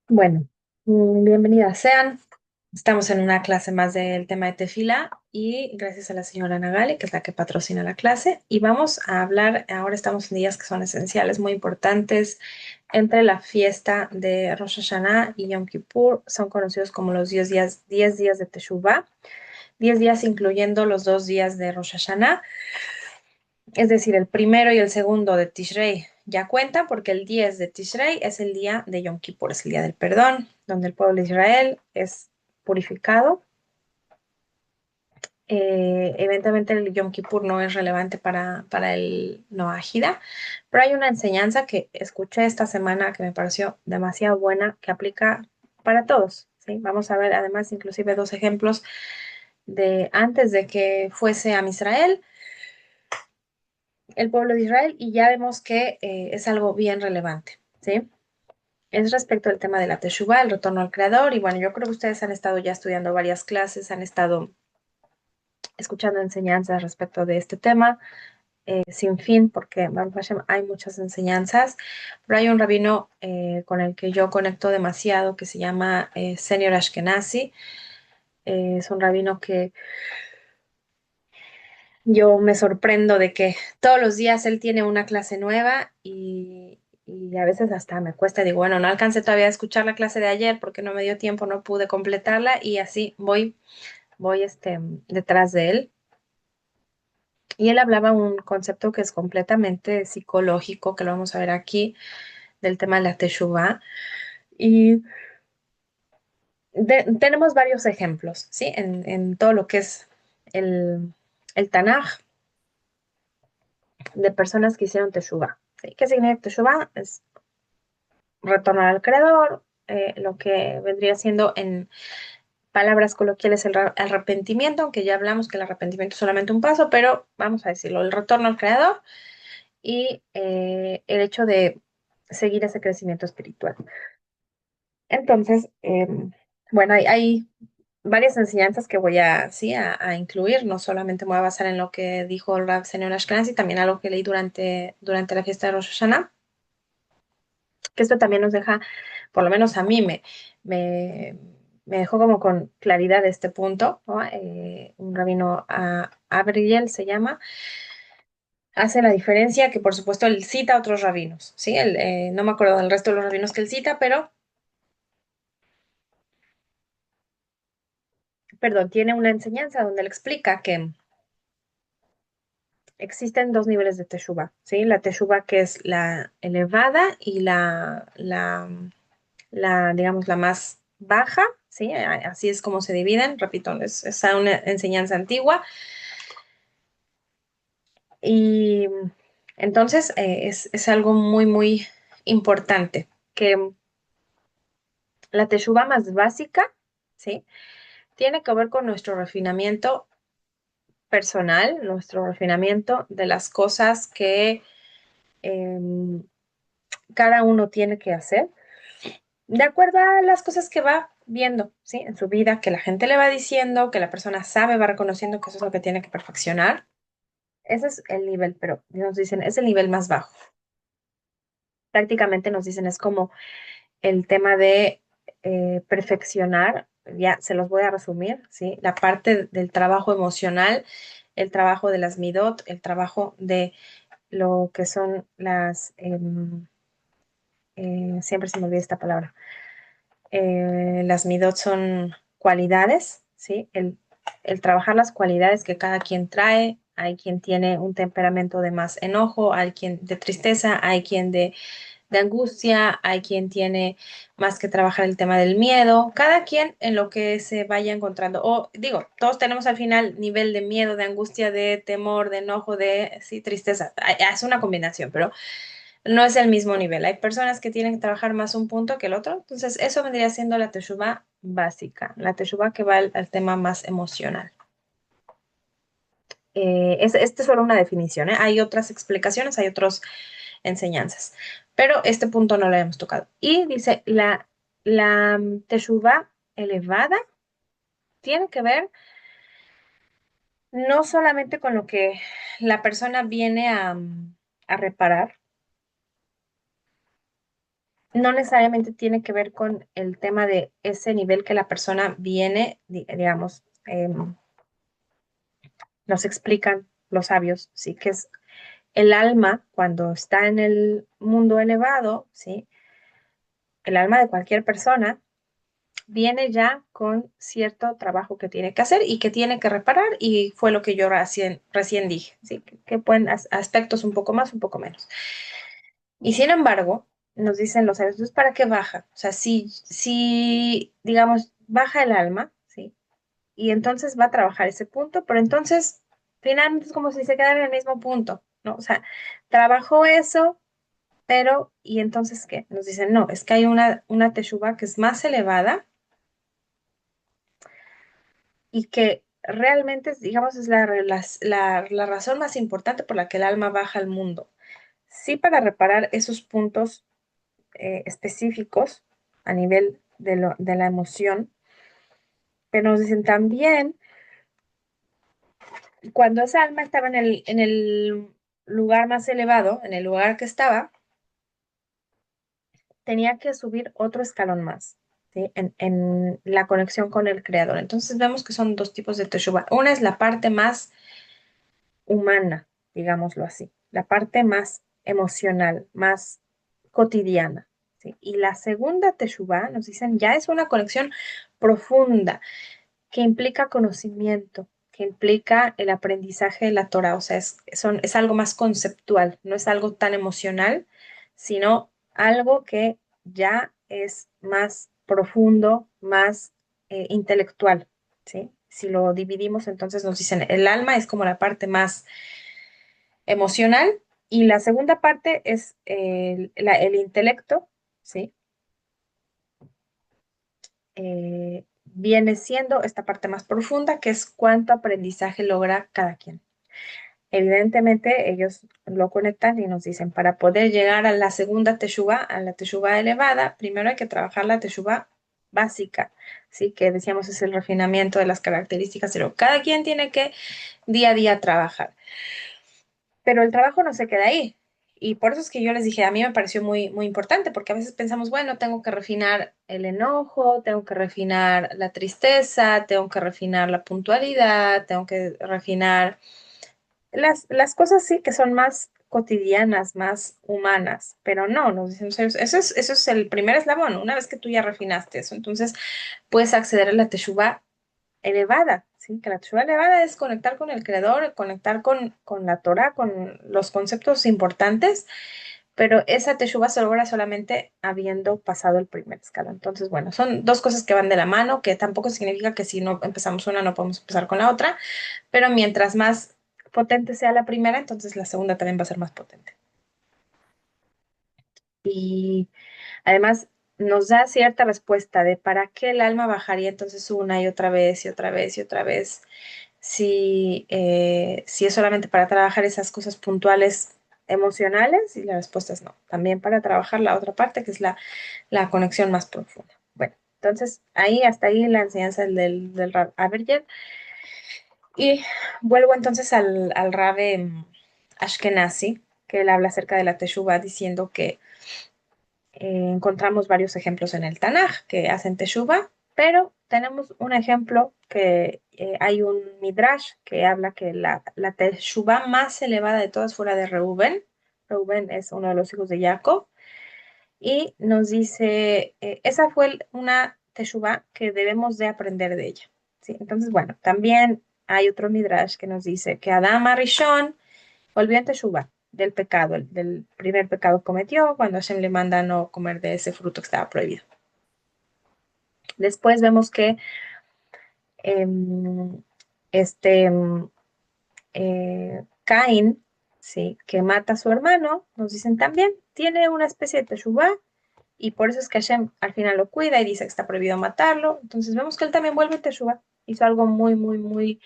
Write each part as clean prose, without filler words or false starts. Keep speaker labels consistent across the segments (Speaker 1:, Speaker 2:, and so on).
Speaker 1: Bueno, bienvenidas sean. Estamos en una clase más del tema de Tefila y gracias a la señora Nagali, que es la que patrocina la clase, y vamos a hablar, ahora estamos en días que son esenciales, muy importantes, entre la fiesta de Rosh Hashanah y Yom Kippur, son conocidos como los 10 días de Teshuvah, 10 días incluyendo los 2 días de Rosh Hashanah, es decir, el primero y el segundo de Tishrei ya cuentan porque el 10 de Tishrei es el día de Yom Kippur, es el día del perdón, donde el pueblo de Israel es purificado. Evidentemente el Yom Kippur no es relevante para el Noahida, pero hay una enseñanza que escuché esta semana que me pareció demasiado buena, que aplica para todos, ¿sí? Vamos a ver además inclusive dos ejemplos de antes de que fuese a Israel el pueblo de Israel y ya vemos que es algo bien relevante, ¿sí? Es respecto al tema de la Teshuvah, el retorno al Creador, y bueno, yo creo que ustedes han estado ya estudiando varias clases, han estado escuchando enseñanzas respecto de este tema, sin fin, porque Baruch Hashem, hay muchas enseñanzas, pero hay un rabino con el que yo conecto demasiado que se llama Senior Ashkenazi, es un rabino que yo me sorprendo de que todos los días él tiene una clase nueva y a veces hasta me cuesta, digo, bueno, no alcancé todavía a escuchar la clase de ayer porque no me dio tiempo, no pude completarla y así voy detrás de él. Y él hablaba un concepto que es completamente psicológico, que lo vamos a ver aquí, del tema de la Teshuvah. Y tenemos varios ejemplos, ¿sí? En todo lo que es el Tanaj de personas que hicieron Teshuvah. ¿Sí? ¿Qué significa Teshuvah? Es retornar al creador, lo que vendría siendo en palabras coloquiales el arrepentimiento, aunque ya hablamos que el arrepentimiento es solamente un paso, pero vamos a decirlo, el retorno al creador y el hecho de seguir ese crecimiento espiritual. Entonces, bueno, hay varias enseñanzas que voy a, sí, a incluir, no solamente me voy a basar en lo que dijo el Rav Señor Ashkenazi, también algo que leí durante la fiesta de Rosh Hashanah, que esto también nos deja, por lo menos a mí me, me dejó como con claridad este punto, ¿no? Un rabino Abriel se llama, hace la diferencia que por supuesto él cita a otros rabinos, ¿sí? No me acuerdo del resto de los rabinos que él cita, pero, perdón, tiene una enseñanza donde él explica que existen dos niveles de teshuva, ¿sí? La teshuva que es la elevada y digamos, la más baja, ¿sí? Así es como se dividen, repito, es una enseñanza antigua. Y entonces es algo muy, muy importante, que la teshuva más básica, ¿sí? Tiene que ver con nuestro refinamiento personal, nuestro refinamiento de las cosas que em, cada uno tiene que hacer de acuerdo a las cosas que va viendo, ¿sí? En su vida, que la gente le va diciendo, que la persona sabe, va reconociendo que eso es lo que tiene que perfeccionar. Ese es el nivel, pero nos dicen, es el nivel más bajo. Prácticamente nos dicen, es como el tema de perfeccionar, ya se los voy a resumir, ¿sí? La parte del trabajo emocional, el trabajo de las midot, el trabajo de lo que son siempre se me olvida esta palabra. Las midot son cualidades, ¿sí? El trabajar las cualidades que cada quien trae. Hay quien tiene un temperamento de más enojo, hay quien de tristeza, hay quien de angustia, hay quien tiene más que trabajar el tema del miedo, cada quien en lo que se vaya encontrando. O digo, todos tenemos al final nivel de miedo, de angustia, de temor, de enojo, de sí, tristeza. Es una combinación, pero no es el mismo nivel. Hay personas que tienen que trabajar más un punto que el otro. Entonces, eso vendría siendo la teshuva básica, la teshuva que va al tema más emocional. Este es solo una definición, ¿eh? Hay otras explicaciones, hay otras enseñanzas, pero este punto no lo hemos tocado. Y dice, la teshuva elevada tiene que ver no solamente con lo que la persona viene a reparar, no necesariamente tiene que ver con el tema de ese nivel que la persona viene, digamos, nos explican los sabios, sí, que es el alma cuando está en el mundo elevado, sí, el alma de cualquier persona viene ya con cierto trabajo que tiene que hacer y que tiene que reparar, y fue lo que yo recién dije, ¿sí? Que pueden aspectos un poco más, un poco menos. Y sin embargo, nos dicen los sabios, ¿para qué baja? O sea, si digamos, baja el alma, ¿sí? Y entonces va a trabajar ese punto, pero entonces finalmente es como si se quedara en el mismo punto, ¿no? O sea, trabajó eso, pero, ¿y entonces qué? Nos dicen, no, es que hay una teshuva que es más elevada y que realmente, digamos, es la razón más importante por la que el alma baja al mundo. Sí, para reparar esos puntos específicos a nivel de la emoción, pero nos dicen también, cuando esa alma estaba en el lugar más elevado, en el lugar que estaba, tenía que subir otro escalón más, ¿sí? En la conexión con el creador. Entonces vemos que son dos tipos de teshuva. Una es la parte más humana, digámoslo así, la parte más emocional, más cotidiana, ¿sí? Y la segunda teshuva, nos dicen, ya es una conexión profunda que implica conocimiento, que implica el aprendizaje de la Torah, o sea, es algo más conceptual, no es algo tan emocional, sino algo que ya es más profundo, más intelectual, ¿sí? Si lo dividimos, entonces nos dicen, el alma es como la parte más emocional y la segunda parte es el intelecto, ¿sí? Viene siendo esta parte más profunda, que es cuánto aprendizaje logra cada quien. Evidentemente, ellos lo conectan y nos dicen, para poder llegar a la segunda teshuva, a la teshuva elevada, primero hay que trabajar la teshuva básica, ¿sí? Que decíamos es el refinamiento de las características, pero cada quien tiene que día a día trabajar. Pero el trabajo no se queda ahí. Y por eso es que yo les dije, a mí me pareció muy, muy importante, porque a veces pensamos, bueno, tengo que refinar el enojo, tengo que refinar la tristeza, tengo que refinar la puntualidad, tengo que refinar las cosas sí que son más cotidianas, más humanas, pero no, nos dicen, eso es el primer eslabón. Una vez que tú ya refinaste eso, entonces puedes acceder a la teshuva elevada, ¿sí? Que la teshuva elevada es conectar con el creador, conectar con la Torah, con los conceptos importantes, pero esa teshuva se logra solamente habiendo pasado el primer escalón. Entonces, bueno, son dos cosas que van de la mano, que tampoco significa que si no empezamos una no podemos empezar con la otra, pero mientras más potente sea la primera, entonces la segunda también va a ser más potente. Y además nos da cierta respuesta de para qué el alma bajaría entonces una y otra vez y otra vez y otra vez, si es solamente para trabajar esas cosas puntuales emocionales, y la respuesta es no, también para trabajar la otra parte que es la conexión más profunda. Bueno, entonces ahí hasta ahí la enseñanza del Rab Aberger. Y vuelvo entonces al Rabbe Ashkenazi, que él habla acerca de la Teshuvah diciendo que encontramos varios ejemplos en el Tanaj que hacen Teshuvah, pero tenemos un ejemplo que hay un Midrash que habla que la Teshuvah más elevada de todas fuera de Reuben. Reuben es uno de los hijos de Jacob y nos dice, esa fue una Teshuvah que debemos de aprender de ella. ¿Sí? Entonces, bueno, también hay otro Midrash que nos dice que Adán Arishon volvió en Teshuvah del pecado, del primer pecado que cometió cuando Hashem le manda no comer de ese fruto que estaba prohibido. Después vemos que em, este Caín, sí, que mata a su hermano, nos dicen también, tiene una especie de Teshuvah y por eso es que Hashem al final lo cuida y dice que está prohibido matarlo. Entonces vemos que él también vuelve a Teshuvah. Hizo algo muy, muy, muy,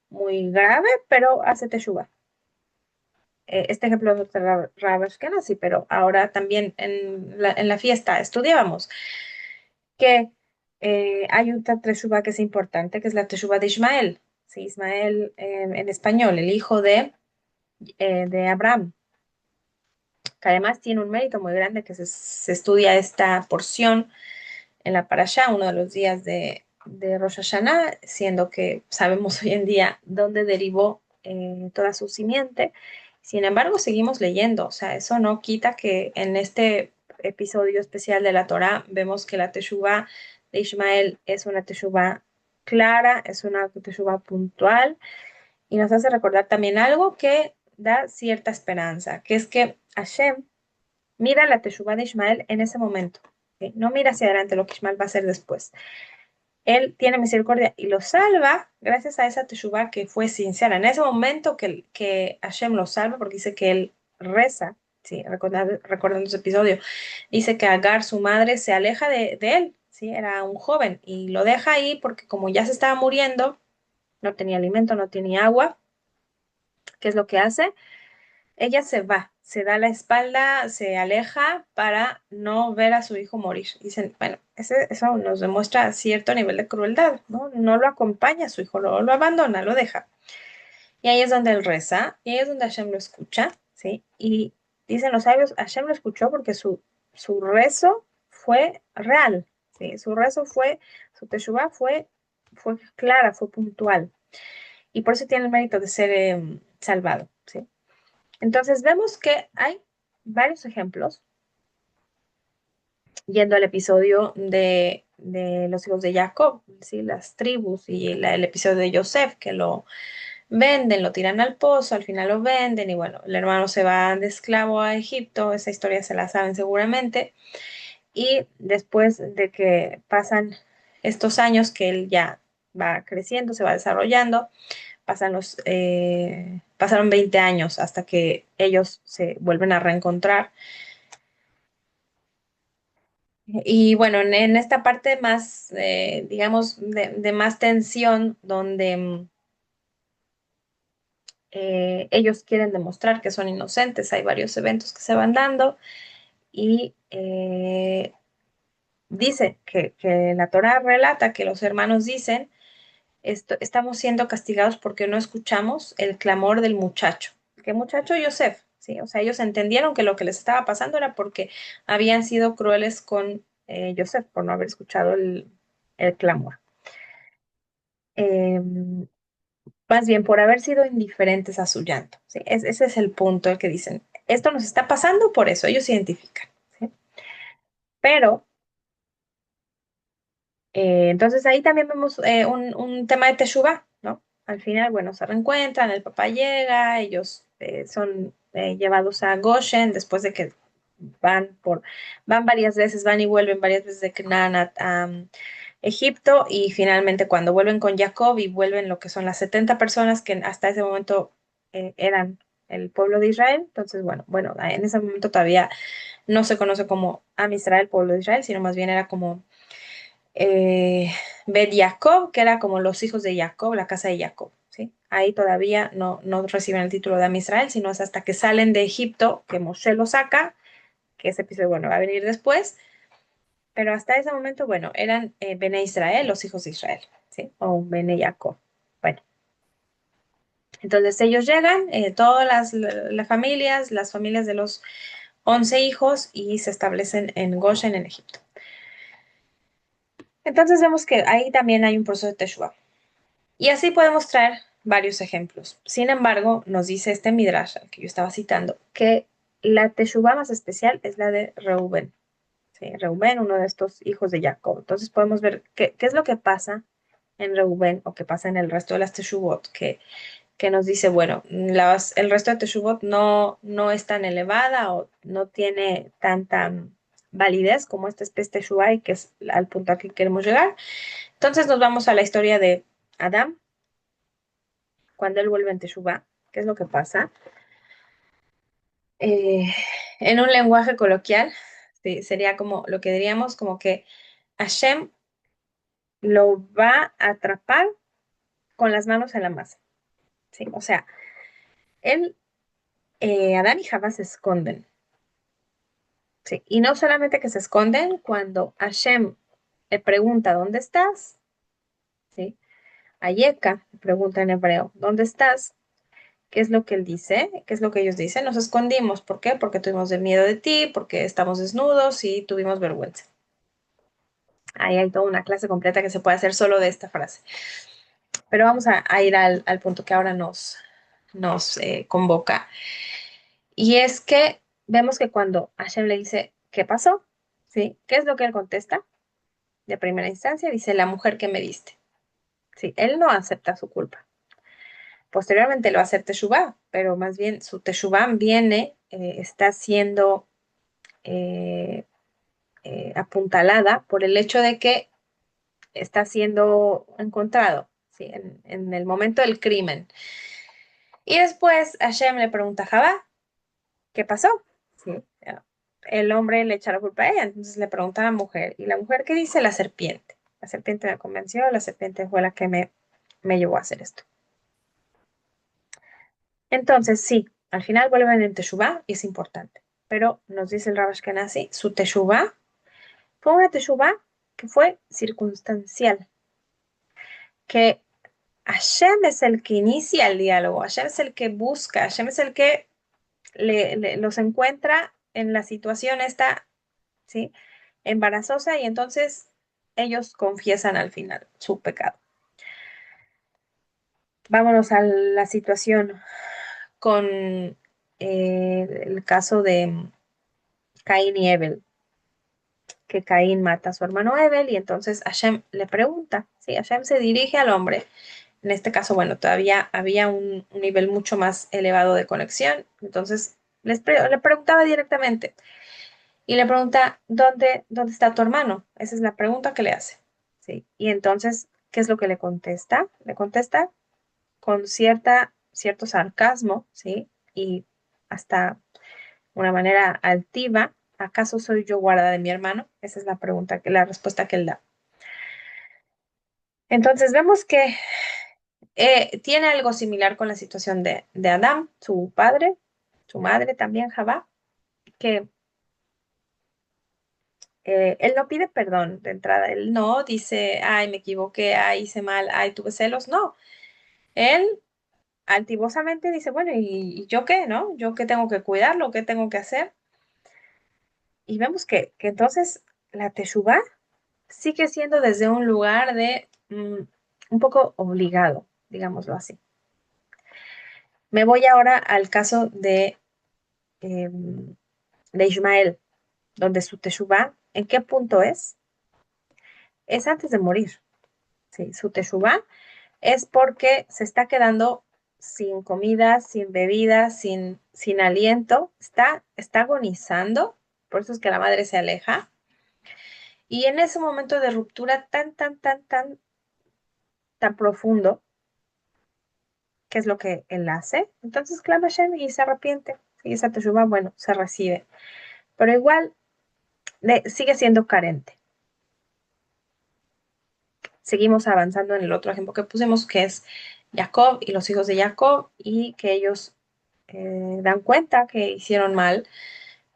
Speaker 1: muy grave, pero hace Teshuvah. Este ejemplo es de Rav Ashkenazi, pero ahora también en la fiesta estudiábamos que hay una Teshuvah que es importante, que es la Teshuvah de Ismael. Sí, Ismael en español, el hijo de Abraham. que además tiene un mérito muy grande que se estudia esta porción en la Parashá, uno de los días de Rosh Hashanah, siendo que sabemos hoy en día dónde derivó toda su simiente. Sin embargo, seguimos leyendo, o sea, eso no quita que en este episodio especial de la Torá vemos que la Teshuvá de Ismael es una Teshuvá clara, es una Teshuvá puntual y nos hace recordar también algo que da cierta esperanza, que es que Hashem mira la Teshuvá de Ismael en ese momento, ¿sí? No mira hacia adelante lo que Ismael va a hacer después. Él tiene misericordia y lo salva gracias a esa Teshuvá que fue sincera. En ese momento que Hashem lo salva, porque dice que él reza, ¿sí? Recordando ese episodio, dice que Agar, su madre, se aleja de él, ¿sí? Era un joven y lo deja ahí porque como ya se estaba muriendo, no tenía alimento, no tenía agua, ¿qué es lo que hace? Ella se va, se da la espalda, se aleja para no ver a su hijo morir. Dicen, bueno, eso nos demuestra cierto nivel de crueldad, ¿no? No lo acompaña a su hijo, lo abandona, lo deja. Y ahí es donde él reza, y ahí es donde Hashem lo escucha, ¿sí? Y dicen los sabios, Hashem lo escuchó porque su rezo fue real, ¿sí? Su teshuvah fue clara, fue puntual. Y por eso tiene el mérito de ser salvado, ¿sí? Entonces vemos que hay varios ejemplos, yendo al episodio de los hijos de Jacob, ¿sí? Las tribus y el episodio de Joseph, que lo venden, lo tiran al pozo, al final lo venden y bueno, el hermano se va de esclavo a Egipto, esa historia se la saben seguramente, y después de que pasan estos años que él ya va creciendo, se va desarrollando, pasaron 20 años hasta que ellos se vuelven a reencontrar. Y bueno, en esta parte más, digamos, de más tensión, donde ellos quieren demostrar que son inocentes, hay varios eventos que se van dando y dice que la Torá relata que los hermanos dicen, estamos siendo castigados porque no escuchamos el clamor del muchacho. ¿Qué muchacho? Yosef, ¿sí? O sea, ellos entendieron que lo que les estaba pasando era porque habían sido crueles con Yosef por no haber escuchado el clamor. Más bien por haber sido indiferentes a su llanto, ¿sí? Ese es el punto el que dicen, esto nos está pasando por eso, ellos se identifican, ¿sí? Pero entonces ahí también vemos un tema de Teshuvah, ¿no? Al final, bueno, se reencuentran, el papá llega, ellos son llevados a Goshen después de que van varias veces, van y vuelven varias veces de Canaán a Egipto y finalmente cuando vuelven con Jacob y vuelven lo que son las 70 personas que hasta ese momento eran el pueblo de Israel, entonces bueno, en ese momento todavía no se conoce como Am Israel, pueblo de Israel, sino más bien era como Bet Jacob, que era como los hijos de Jacob, la casa de Jacob, ¿sí? Ahí todavía no reciben el título de Am Israel, sino es hasta que salen de Egipto, que Moshe lo saca, que ese episodio, bueno, va a venir después, pero hasta ese momento, bueno, eran Bene Israel, los hijos de Israel, ¿sí? O Bene Jacob. Bueno, entonces ellos llegan, todas las familias, las familias de los 11 hijos, y se establecen en Goshen, en Egipto. Entonces vemos que ahí también hay un proceso de Teshuvah. Y así podemos traer varios ejemplos. Sin embargo, nos dice este Midrash al que yo estaba citando, que la Teshuvah más especial es la de Reubén. ¿Sí? Reubén, uno de estos hijos de Jacob. Entonces podemos ver qué es lo que pasa en Reubén o qué pasa en el resto de las Teshuvot, que nos dice, bueno, el resto de Teshuvot no es tan elevada o no tiene tanta validez como esta especie de Teshuvah y que es al punto al que queremos llegar. Entonces nos vamos a la historia de Adán, cuando él vuelve en Teshuvah. ¿Qué es lo que pasa? Eh, en un lenguaje coloquial, sí, sería como lo que diríamos como que Hashem lo va a atrapar con las manos en la masa, ¿sí? O sea, él, Adán y Jabá se esconden, ¿sí? Y no solamente que se esconden, cuando Hashem le pregunta, ¿dónde estás? ¿Sí? Ayeka le pregunta en hebreo, ¿dónde estás? ¿Qué es lo que él dice? ¿Qué es lo que ellos dicen? Nos escondimos. ¿Por qué? Porque tuvimos el miedo de ti, porque estamos desnudos y tuvimos vergüenza. Ahí hay toda una clase completa que se puede hacer solo de esta frase. Pero vamos a ir al punto que ahora nos convoca. Y es que vemos que cuando Hashem le dice, ¿qué pasó? ¿Sí? ¿Qué es lo que él contesta? De primera instancia, dice, la mujer que me diste. Sí, él no acepta su culpa. Posteriormente lo hace Teshuvah, pero más bien su Teshuvah viene, está siendo eh, apuntalada por el hecho de que está siendo encontrado, ¿sí? En el momento del crimen. Y después Hashem le pregunta a Jabá, ¿qué pasó? ¿Sí? El hombre le echa la culpa a ella, entonces le pregunta a la mujer, ¿y la mujer qué dice? La serpiente. La serpiente me convenció, la serpiente fue la que me llevó a hacer esto. Entonces, sí, al final vuelven en Teshuvah y es importante. Pero nos dice el Rav Ashkenazi, su Teshuvah fue una Teshuvah que fue circunstancial, que Hashem es el que inicia el diálogo, Hashem es el que busca, Hashem es el que los encuentra en la situación esta, ¿sí? Embarazosa y entonces ellos confiesan al final su pecado. Vámonos a la situación con el caso de Caín y Abel, que Caín mata a su hermano Abel y entonces Hashem le pregunta, ¿sí? Hashem se dirige al hombre. En este caso, bueno, todavía había un nivel mucho más elevado de conexión, entonces le preguntaba directamente y le pregunta, ¿dónde está tu hermano? Esa es la pregunta que le hace, ¿sí? Y entonces, ¿qué es lo que le contesta? Le contesta con cierto sarcasmo, ¿sí? Y hasta una manera altiva, ¿acaso soy yo guarda de mi hermano? Esa es la pregunta, la respuesta que él da. Entonces vemos que tiene algo similar con la situación de Adán, su padre, su madre también, Javá, que él no pide perdón de entrada, él no dice, ay, me equivoqué, ay, hice mal, ay, tuve celos, no, él altivosamente dice, bueno, ¿y yo qué, no? ¿Yo qué tengo que cuidarlo? ¿Qué tengo que hacer? Y vemos que entonces la Teshuvá sigue siendo desde un lugar de un poco obligado, digámoslo así. Me voy ahora al caso de Ismael, donde su Teshuvá, ¿en qué punto es? Es antes de morir. Sí, su Teshuvá es porque se está quedando sin comida, sin bebida, sin aliento, está agonizando, por eso es que la madre se aleja. Y en ese momento de ruptura tan profundo, ¿qué es lo que él hace? Entonces clama a Hashem y se arrepiente. Y esa teshuva, bueno, se recibe. Pero igual sigue siendo carente. Seguimos avanzando en el otro ejemplo que pusimos, que es Jacob y los hijos de Jacob, y que ellos dan cuenta que hicieron mal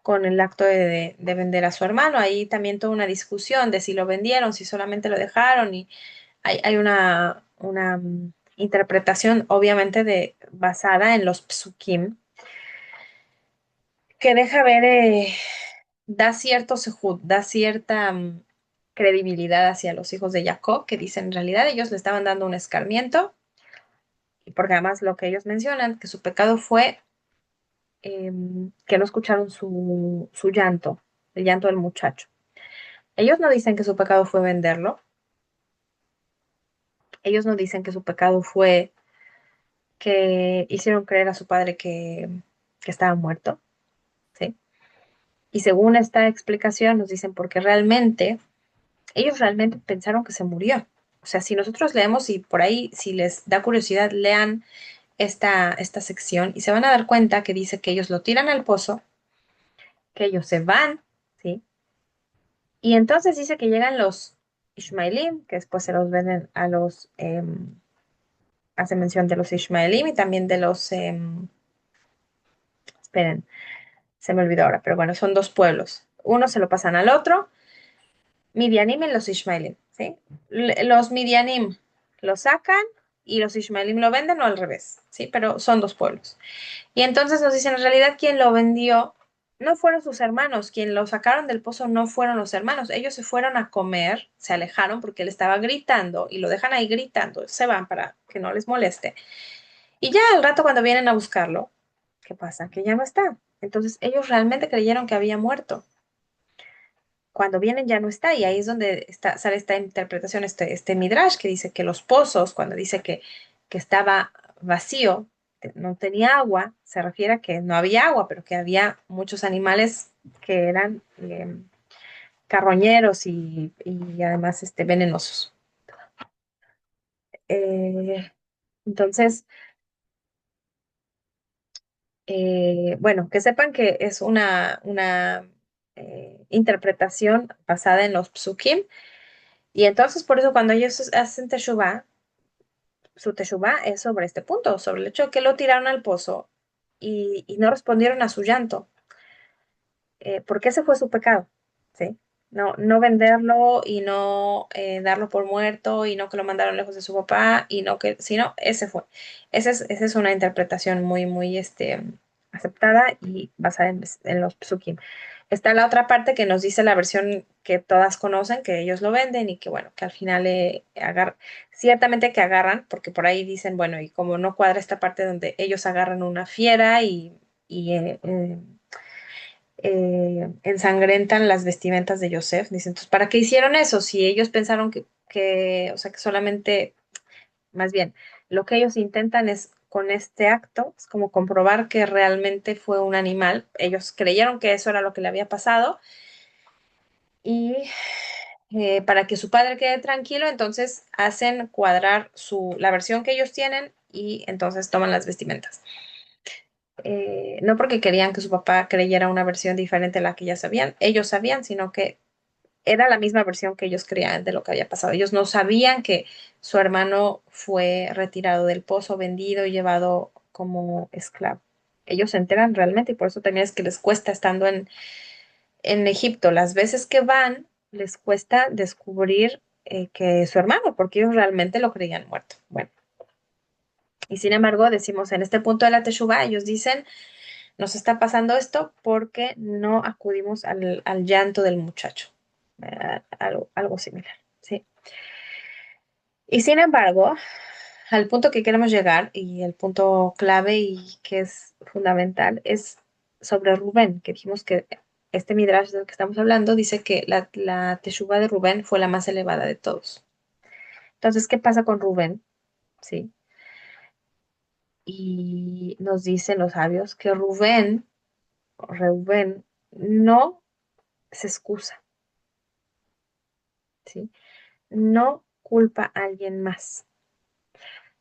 Speaker 1: con el acto de vender a su hermano. Ahí también toda una discusión de si lo vendieron, si solamente lo dejaron, y hay una interpretación obviamente basada en los psukim, que deja ver, da cierto sejud, da cierta credibilidad hacia los hijos de Jacob, que dicen en realidad ellos le estaban dando un escarmiento, y porque además lo que ellos mencionan, que su pecado fue que no escucharon su llanto, el llanto del muchacho. Ellos no dicen que su pecado fue venderlo, ellos no dicen que su pecado fue que hicieron creer a su padre que estaba muerto, ¿sí? Y según esta explicación nos dicen porque ellos realmente pensaron que se murió. O sea, si nosotros leemos y por ahí, si les da curiosidad, lean esta sección y se van a dar cuenta que dice que ellos lo tiran al pozo, que ellos se van, ¿sí? Y entonces dice que llegan los Ishmaelim, que después se los venden a hace mención de los Ishmaelim y también de esperen, se me olvidó ahora, pero bueno, son dos pueblos. Uno se lo pasan al otro, Midianim y los Ishmaelim, ¿sí? Los Midianim lo sacan, y los Ishmaelim lo venden o al revés, ¿sí? Pero son dos pueblos. Y entonces nos dicen, en realidad quien lo vendió no fueron sus hermanos, quien lo sacaron del pozo no fueron los hermanos, ellos se fueron a comer, se alejaron porque él estaba gritando y lo dejan ahí gritando, se van para que no les moleste. Y ya al rato cuando vienen a buscarlo, ¿qué pasa? Que ya no está. Entonces ellos realmente creyeron que había muerto. Cuando vienen ya no está y ahí es donde sale esta interpretación, este midrash que dice que los pozos, cuando dice que estaba vacío, que no tenía agua, se refiere a que no había agua, pero que había muchos animales que eran carroñeros y además venenosos. Eh, entonces, bueno, que sepan que es una interpretación basada en los psukim. Y entonces, por eso, cuando ellos hacen teshuvah, su teshuvah es sobre este punto, sobre el hecho de que lo tiraron al pozo y no respondieron a su llanto, porque ese fue su pecado, ¿sí? No, no venderlo y no darlo por muerto y no que lo mandaron lejos de su papá y no que, sino ese fue. Esa es una interpretación muy, muy aceptada y basada en los psukim. Está la otra parte que nos dice la versión que todas conocen, que ellos lo venden y que bueno, que al final agarran, ciertamente que agarran, porque por ahí dicen, bueno, y como no cuadra esta parte donde ellos agarran una fiera y ensangrentan las vestimentas de Yosef. Dicen, entonces, ¿para qué hicieron eso? Si ellos pensaron o sea, que solamente, más bien, lo que ellos intentan es, con este acto, es como comprobar que realmente fue un animal. Ellos creyeron que eso era lo que le había pasado y para que su padre quede tranquilo, entonces hacen cuadrar la versión que ellos tienen y entonces toman las vestimentas. No porque querían que su papá creyera una versión diferente a la que ya sabían, ellos sabían, sino que era la misma versión que ellos creían de lo que había pasado. Ellos no sabían que su hermano fue retirado del pozo, vendido y llevado como esclavo. Ellos se enteran realmente y por eso también es que les cuesta estando en Egipto. Las veces que van, les cuesta descubrir que es su hermano, porque ellos realmente lo creían muerto. Bueno, y sin embargo, decimos en este punto de la Teshuvah, ellos dicen, nos está pasando esto porque no acudimos al llanto del muchacho. Algo similar, ¿sí? Y sin embargo, al punto que queremos llegar y el punto clave y que es fundamental es sobre Rubén, que dijimos que este Midrash del que estamos hablando dice que la Teshuvah de Rubén fue la más elevada de todos. Entonces, ¿qué pasa con Rubén? Sí. Y nos dicen los sabios que Reuben no se excusa, ¿sí? No culpa a alguien más.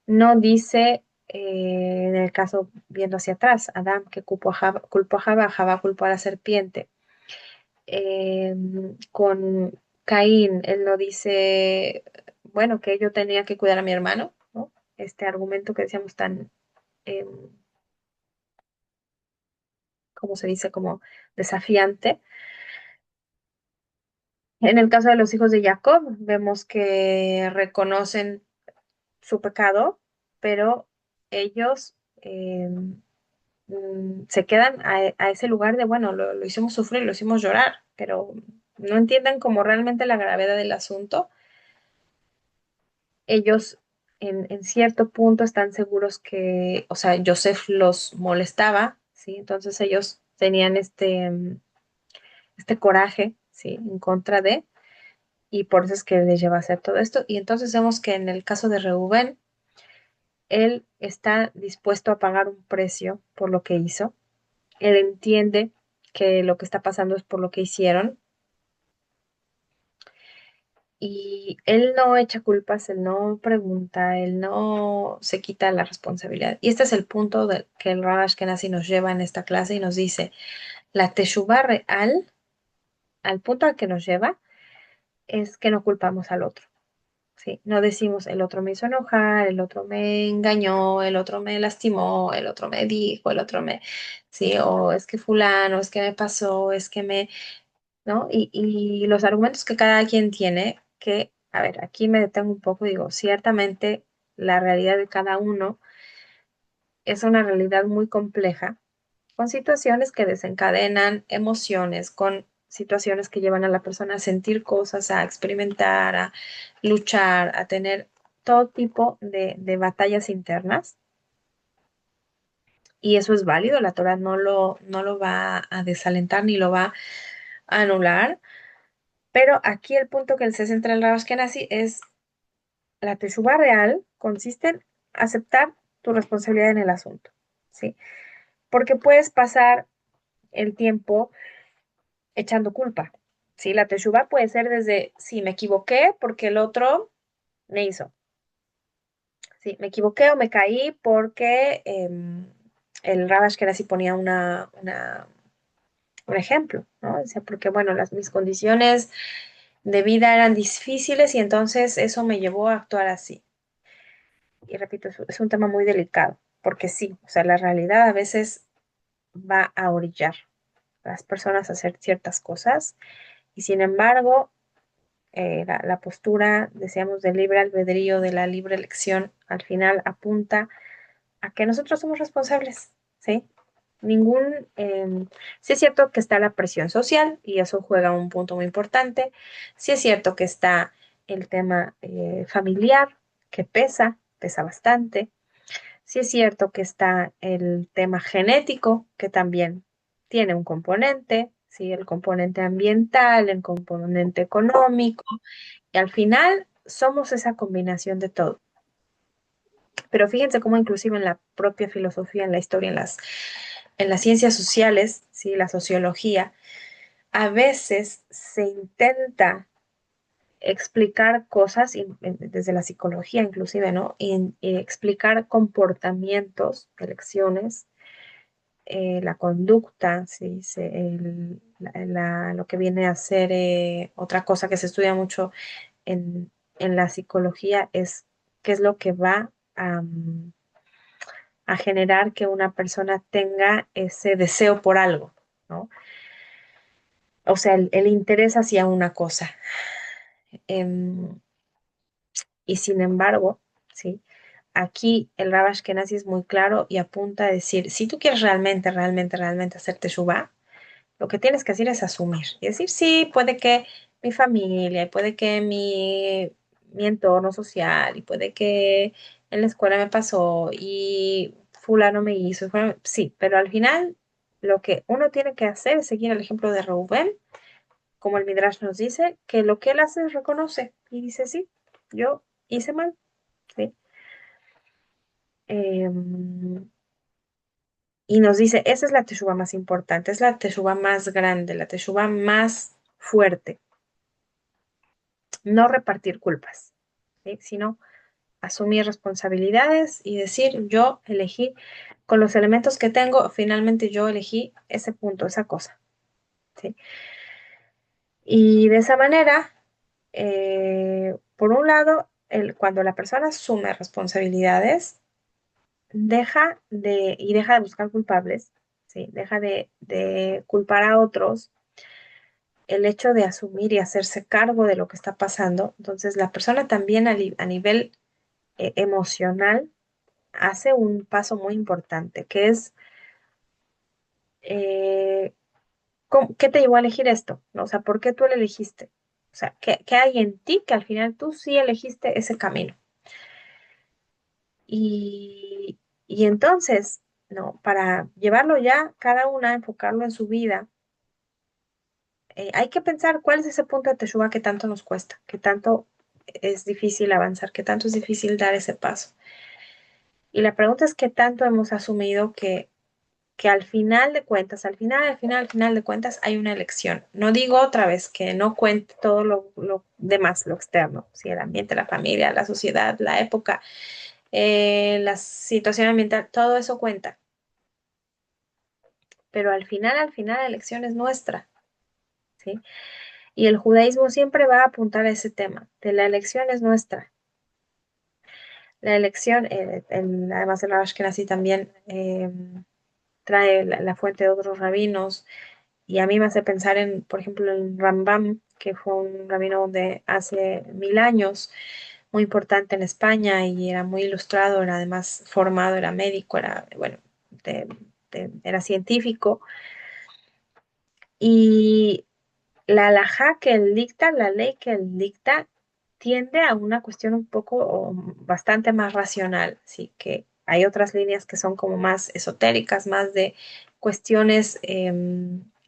Speaker 1: No dice, en el caso viendo hacia atrás, Adán que culpó a Jabá culpó a la serpiente. Eh, con Caín, él no dice, bueno, que yo tenía que cuidar a mi hermano, ¿no? Este argumento que decíamos tan, eh, ¿cómo se dice? Como desafiante. En el caso de los hijos de Jacob, vemos que reconocen su pecado, pero ellos se quedan a ese lugar de, bueno, lo hicimos sufrir, lo hicimos llorar, pero no entienden como realmente la gravedad del asunto. Ellos en cierto punto están seguros que, o sea, Joseph los molestaba, ¿sí? Entonces ellos tenían este coraje, ¿sí? En contra de, y por eso es que les lleva a hacer todo esto. Y entonces vemos que en el caso de Reuben, él está dispuesto a pagar un precio por lo que hizo. Él entiende que lo que está pasando es por lo que hicieron y él no echa culpas, él no pregunta, él no se quita la responsabilidad. Y este es el punto que el Rav Ashkenazi nos lleva en esta clase y nos dice, la teshuva real, al punto al que nos lleva, es que no culpamos al otro. Sí, no decimos el otro me hizo enojar, el otro me engañó, el otro me lastimó, el otro me dijo, sí, o es que fulano, es que me pasó, es que ¿no? Y los argumentos que cada quien tiene, que, a ver, aquí me detengo un poco, digo, ciertamente la realidad de cada uno es una realidad muy compleja, con situaciones que desencadenan emociones, con situaciones que llevan a la persona a sentir cosas, a experimentar, a luchar, a tener todo tipo de batallas internas. Y eso es válido, la Torah no lo va a desalentar ni lo va a anular. Pero aquí el punto que se centra el Rav Ashkenazi es la teshuva real consiste en aceptar tu responsabilidad en el asunto, ¿sí? Porque puedes pasar el tiempo echando culpa, ¿sí? La teshuva puede ser desde, sí, me equivoqué porque el otro me hizo, sí, me equivoqué o me caí porque el Rav Ashkenazi ponía un ejemplo, ¿no? Decía, porque bueno, mis condiciones de vida eran difíciles y entonces eso me llevó a actuar así. Y repito, es un tema muy delicado, porque sí, o sea, la realidad a veces va a orillar a las personas a hacer ciertas cosas y sin embargo, la postura, decíamos, del libre albedrío, de la libre elección, al final apunta a que nosotros somos responsables, ¿sí? Sí es cierto que está la presión social y eso juega un punto muy importante. Sí es cierto que está el tema familiar que pesa bastante. Sí es cierto que está el tema genético que también tiene un componente, sí, el componente ambiental, el componente económico y al final somos esa combinación de todo. Pero fíjense cómo inclusive en la propia filosofía, en la historia, en las ciencias sociales, ¿sí? La sociología, a veces se intenta explicar cosas, desde la psicología inclusive, ¿no? Y explicar comportamientos, elecciones, la conducta, ¿sí? Lo que viene a ser otra cosa que se estudia mucho en la psicología es qué es lo que va a generar que una persona tenga ese deseo por algo, ¿no? O sea, el interés hacia una cosa. Em, y sin embargo, ¿sí? Aquí el Rav Ashkenazi es muy claro y apunta a decir, si tú quieres realmente, realmente, realmente hacer teshuvá, lo que tienes que hacer es asumir. Y decir, sí, puede que mi familia, y puede que mi entorno social, y puede que en la escuela me pasó, y fulano me hizo, sí, pero al final lo que uno tiene que hacer es seguir el ejemplo de Reuben, como el Midrash nos dice, que lo que él hace es reconoce y dice, sí, yo hice mal, ¿sí? Em, y nos dice, esa es la teshuva más importante, es la teshuva más grande, la teshuva más fuerte. No repartir culpas, ¿sí? Sino asumir responsabilidades y decir, yo elegí, con los elementos que tengo, finalmente yo elegí ese punto, esa cosa, ¿sí? Y de esa manera, por un lado, cuando la persona asume responsabilidades, deja de buscar culpables, ¿sí? Deja de culpar a otros, el hecho de asumir y hacerse cargo de lo que está pasando. Entonces, la persona también a nivel emocional hace un paso muy importante, que es, eh, ¿qué te llevó a elegir esto? ¿No? O sea, ¿por qué tú lo elegiste? O sea, ¿qué hay en ti que al final tú sí elegiste ese camino? Y entonces, ¿no? Para llevarlo ya, cada una, enfocarlo en su vida, hay que pensar cuál es ese punto de teshuva que tanto nos cuesta, que tanto es difícil avanzar, que tanto es difícil dar ese paso. Y la pregunta es qué tanto hemos asumido que al final de cuentas, al final de cuentas, hay una elección. No digo otra vez que no cuente todo lo demás, lo externo, ¿sí? El ambiente, la familia, la sociedad, la época, la situación ambiental, todo eso cuenta. Pero al final la elección es nuestra, ¿sí? Y el judaísmo siempre va a apuntar a ese tema, de la elección es nuestra. La elección, además el Rav Ashkenazi también trae la fuente de otros rabinos. Y a mí me hace pensar en, por ejemplo, el Rambam, que fue un rabino de hace 1000 años, muy importante en España y era muy ilustrado, era además formado, era médico, era, bueno, de- era científico. Y la alajá que él dicta, la ley que él dicta, tiende a una cuestión un poco o bastante más racional, sí, que hay otras líneas que son como más esotéricas, más de cuestiones,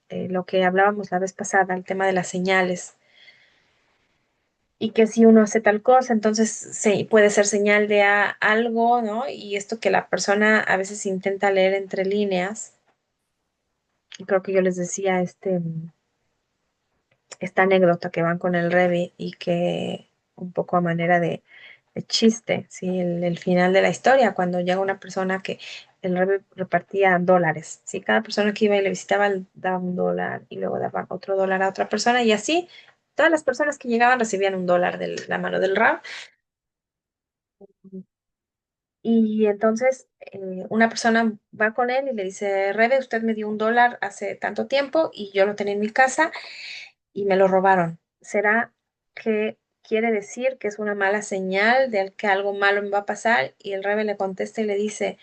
Speaker 1: lo que hablábamos la vez pasada, el tema de las señales, y que si uno hace tal cosa, entonces puede ser señal de algo, ¿no? Y esto que la persona a veces intenta leer entre líneas, y creo que yo les decía esta anécdota que van con el Revi y que un poco a manera de chiste, ¿sí? El final de la historia, cuando llega una persona que el Revi repartía dólares, ¿sí? Cada persona que iba y le visitaba daba un dólar y luego daba otro dólar a otra persona y así todas las personas que llegaban recibían un dólar de la mano del Rab. Y entonces una persona va con él y le dice, Rebe, usted me dio un dólar hace tanto tiempo y yo lo tenía en mi casa y me lo robaron. ¿Será que quiere decir que es una mala señal de que algo malo me va a pasar? Y el Rebe le contesta y le dice,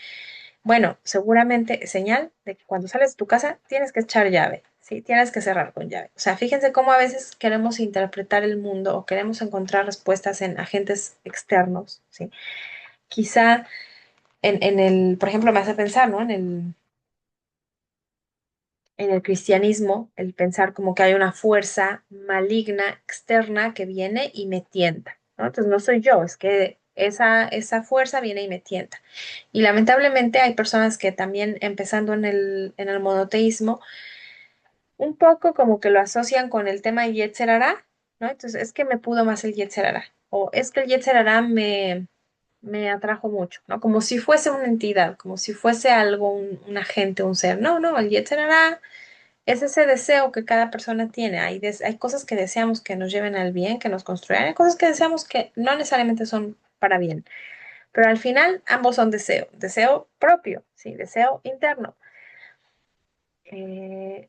Speaker 1: bueno, seguramente es señal de que cuando sales de tu casa tienes que echar llave, ¿sí? Tienes que cerrar con llave. O sea, fíjense cómo a veces queremos interpretar el mundo o queremos encontrar respuestas en agentes externos, ¿sí? Quizá por ejemplo, me hace pensar, ¿no? En el cristianismo, el pensar como que hay una fuerza maligna externa que viene y me tienta, ¿no? Entonces no soy yo, es que esa fuerza viene y me tienta. Y lamentablemente hay personas que también, empezando en el monoteísmo, un poco como que lo asocian con el tema de Yetzer Hará, ¿no? Entonces es que me pudo más el Yetzer Hará, o es que el Yetzer Hará me atrajo mucho, ¿no? Como si fuese una entidad, como si fuese algo, un agente, un ser. No, no, el Yetzer Hará es ese deseo que cada persona tiene. Hay cosas que deseamos que nos lleven al bien, que nos construyan. Hay cosas que deseamos que no necesariamente son para bien. Pero al final ambos son deseo. Deseo propio, sí, deseo interno. Eh,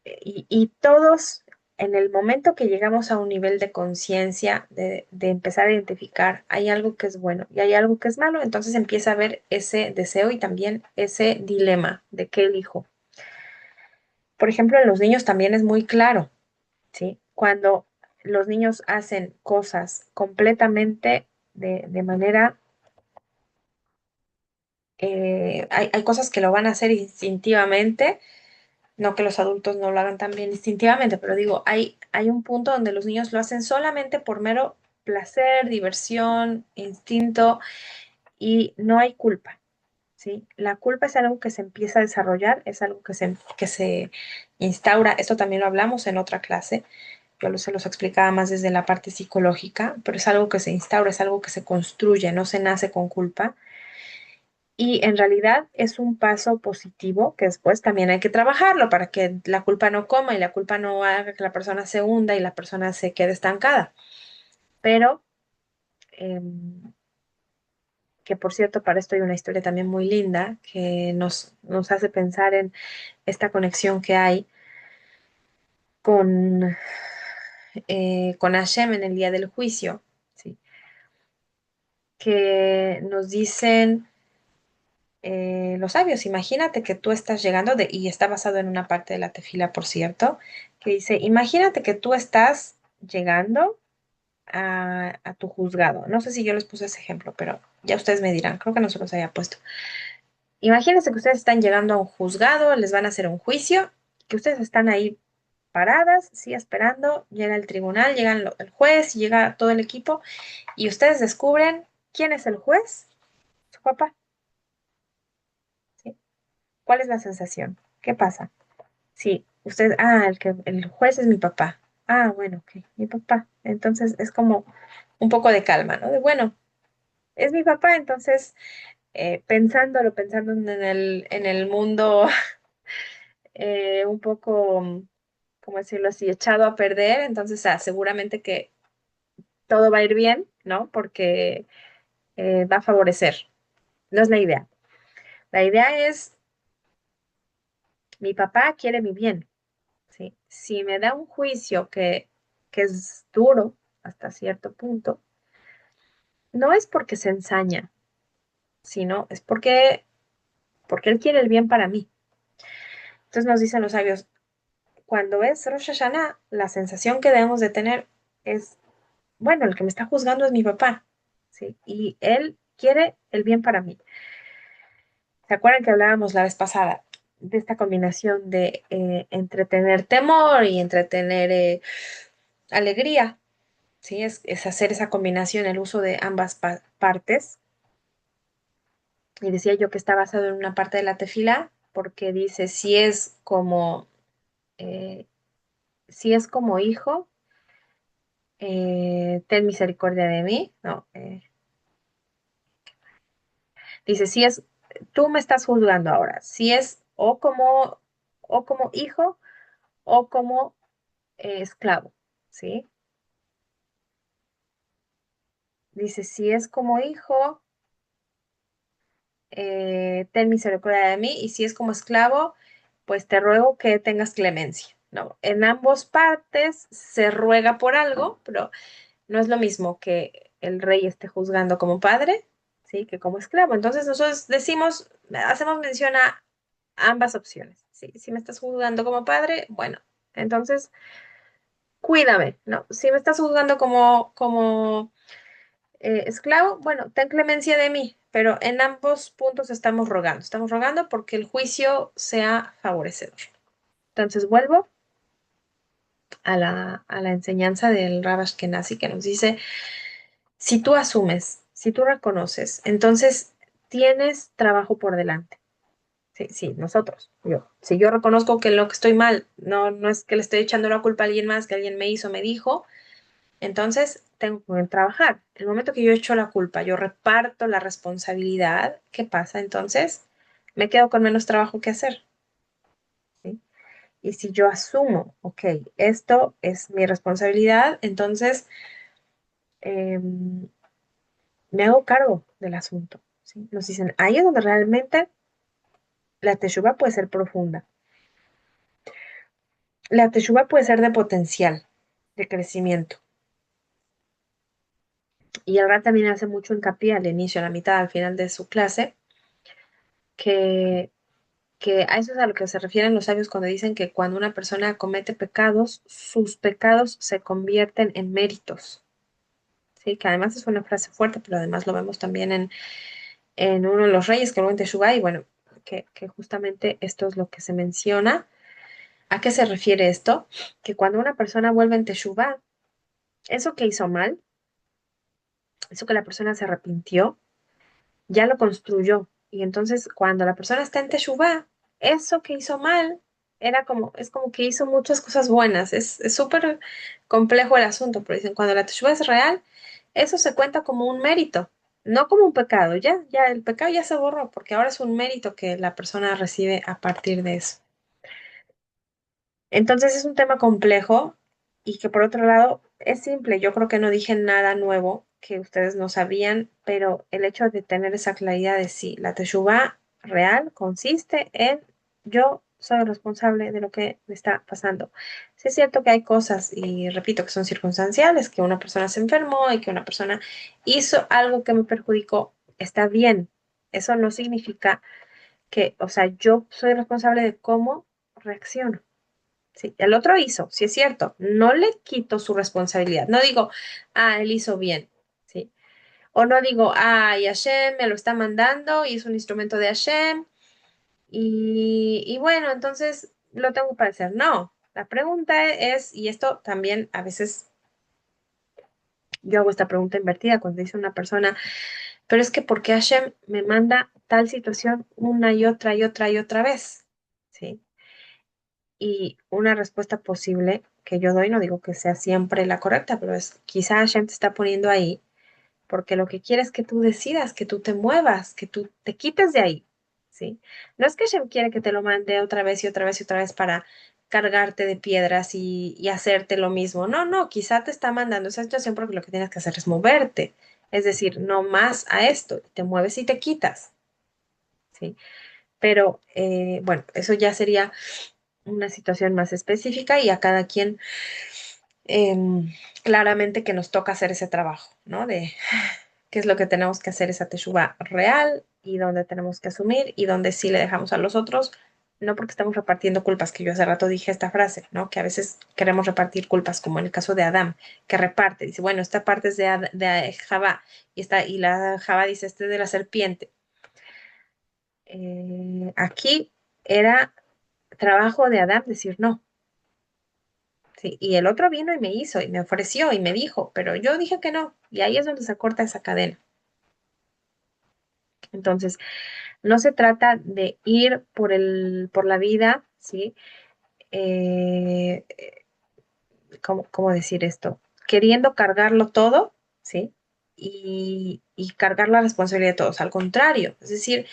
Speaker 1: y todos, en el momento que llegamos a un nivel de conciencia, de empezar a identificar, hay algo que es bueno y hay algo que es malo, entonces empieza a haber ese deseo y también ese dilema de qué elijo. Por ejemplo, en los niños también es muy claro. ¿Sí? Cuando los niños hacen cosas completamente de manera, hay cosas que lo van a hacer instintivamente, no que los adultos no lo hagan también instintivamente, pero digo, hay un punto donde los niños lo hacen solamente por mero placer, diversión, instinto y no hay culpa. ¿Sí? La culpa es algo que se empieza a desarrollar, es algo que se instaura, esto también lo hablamos en otra clase, se los explicaba más desde la parte psicológica, pero es algo que se instaura, es algo que se construye, no se nace con culpa. Y en realidad es un paso positivo que después también hay que trabajarlo para que la culpa no coma y la culpa no haga que la persona se hunda y la persona se quede estancada. Pero, que por cierto, para esto hay una historia también muy linda que nos hace pensar en esta conexión que hay con, con Hashem en el día del juicio, ¿sí? Que nos dicen los sabios. Imagínate que tú estás llegando, y está basado en una parte de la tefila, por cierto, que dice, imagínate que tú estás llegando a tu juzgado. No sé si yo les puse ese ejemplo, pero ya ustedes me dirán, creo que no se los había puesto. Imagínense que ustedes están llegando a un juzgado, les van a hacer un juicio, que ustedes están ahí paradas, sí, esperando, llega el tribunal, llega el juez, llega todo el equipo, y ustedes descubren quién es el juez, su papá, ¿sí? ¿Cuál es la sensación? ¿Qué pasa? Sí, el juez es mi papá. Ah, bueno, ok, mi papá. Entonces es como un poco de calma, ¿no? De bueno, es mi papá, entonces pensando en el mundo un poco, ¿cómo decirlo así?, echado a perder, entonces seguramente que todo va a ir bien, ¿no? Porque va a favorecer. No es la idea. La idea es, mi papá quiere mi bien. ¿Sí? Si me da un juicio que es duro hasta cierto punto, no es porque se ensaña, sino es porque Él quiere el bien para mí. Entonces nos dicen los sabios, cuando es Rosh Hashanah, la sensación que debemos de tener es, bueno, el que me está juzgando es mi papá, ¿sí? Y Él quiere el bien para mí. ¿Se acuerdan que hablábamos la vez pasada de esta combinación de entretener temor y entretener alegría? ¿Sí? Es hacer esa combinación, el uso de ambas partes. Y decía yo que está basado en una parte de la tefila, porque dice, eh, si es como hijo, ten misericordia de mí. No, dice, si es, tú me estás juzgando ahora, si es o como hijo o como esclavo, ¿sí? Dice, si es como hijo, ten misericordia de mí, y si es como esclavo, pues te ruego que tengas clemencia. No, en ambas partes se ruega por algo, pero no es lo mismo que el rey esté juzgando como padre, ¿sí? Que como esclavo. Entonces nosotros decimos, hacemos mención a ambas opciones, ¿sí? Si me estás juzgando como padre, bueno, entonces cuídame, ¿no? Si me estás juzgando como esclavo, bueno, ten clemencia de mí, pero en ambos puntos estamos rogando porque el juicio sea favorecedor. Entonces vuelvo a la enseñanza del Rav Ashkenazi que nos dice, si tú asumes, si tú reconoces, entonces tienes trabajo por delante. Sí, sí, nosotros, yo. Si yo reconozco que lo que estoy mal, no es que le estoy echando la culpa a alguien más, que alguien me hizo, me dijo, entonces tengo que trabajar. El momento que yo echo la culpa, yo reparto la responsabilidad, ¿qué pasa? Entonces me quedo con menos trabajo que hacer, ¿sí? Y si yo asumo, ok, esto es mi responsabilidad, entonces em, me hago cargo del asunto, ¿sí? Nos dicen, ahí es donde realmente la teshuva puede ser profunda. La teshuva puede ser de potencial, de crecimiento. Y el Ra también hace mucho hincapié al inicio, a la mitad, al final de su clase, que a eso es a lo que se refieren los sabios cuando dicen que cuando una persona comete pecados, sus pecados se convierten en méritos. Sí, que además es una frase fuerte, pero además lo vemos también en uno de los reyes, que luego en Teshuvá, y bueno, que justamente esto es lo que se menciona. ¿A qué se refiere esto? Que cuando una persona vuelve en Teshuvá, eso que hizo mal, eso que la persona se arrepintió, ya lo construyó. Y entonces cuando la persona está en Teshuvá, eso que hizo mal es como que hizo muchas cosas buenas. Es súper complejo el asunto, pero dicen, cuando la Teshuvá es real, eso se cuenta como un mérito, no como un pecado. Ya el pecado ya se borró, porque ahora es un mérito que la persona recibe a partir de eso. Entonces es un tema complejo y que por otro lado es simple. Yo creo que no dije nada nuevo que ustedes no sabían, pero el hecho de tener esa claridad de sí, la teshuva real consiste en yo soy responsable de lo que me está pasando. Sí es cierto que hay cosas, y repito, que son circunstanciales, que una persona se enfermó y que una persona hizo algo que me perjudicó. Está bien. Eso no significa que, o sea, yo soy responsable de cómo reacciono. Sí, el otro hizo, sí es cierto, no le quito su responsabilidad, no digo, él hizo bien, ¿sí? O no digo, y Hashem me lo está mandando y es un instrumento de Hashem y bueno, entonces lo tengo para hacer. No, la pregunta es, y esto también a veces yo hago esta pregunta invertida cuando dice una persona, pero es que ¿por qué Hashem me manda tal situación una y otra y otra y otra vez? ¿Sí? Y una respuesta posible que yo doy, no digo que sea siempre la correcta, pero es quizá Hashem te está poniendo ahí porque lo que quiere es que tú decidas, que tú te muevas, que tú te quites de ahí, ¿sí? No es que Hashem quiere que te lo mande otra vez y otra vez y otra vez para cargarte de piedras y hacerte lo mismo. No, no, quizá te está mandando esa situación porque lo que tienes que hacer es moverte, es decir, no más a esto, te mueves y te quitas, ¿sí? Pero bueno, eso ya sería una situación más específica y a cada quien claramente que nos toca hacer ese trabajo, ¿no? qué es lo que tenemos que hacer esa teshuva real y dónde tenemos que asumir y dónde sí le dejamos a los otros, no porque estamos repartiendo culpas, que yo hace rato dije esta frase, ¿no? Que a veces queremos repartir culpas, como en el caso de Adán, que reparte, dice, bueno, esta parte es de Jabá y la Jabá dice, este es de la serpiente. Aquí era trabajo de Adán decir no. Sí, y el otro vino y me hizo y me ofreció y me dijo, pero yo dije que no, y ahí es donde se corta esa cadena. Entonces, no se trata de ir por la vida, ¿sí? Eh, ¿cómo decir esto? Queriendo cargarlo todo, ¿sí? Y cargar la responsabilidad de todos. Al contrario, es decir,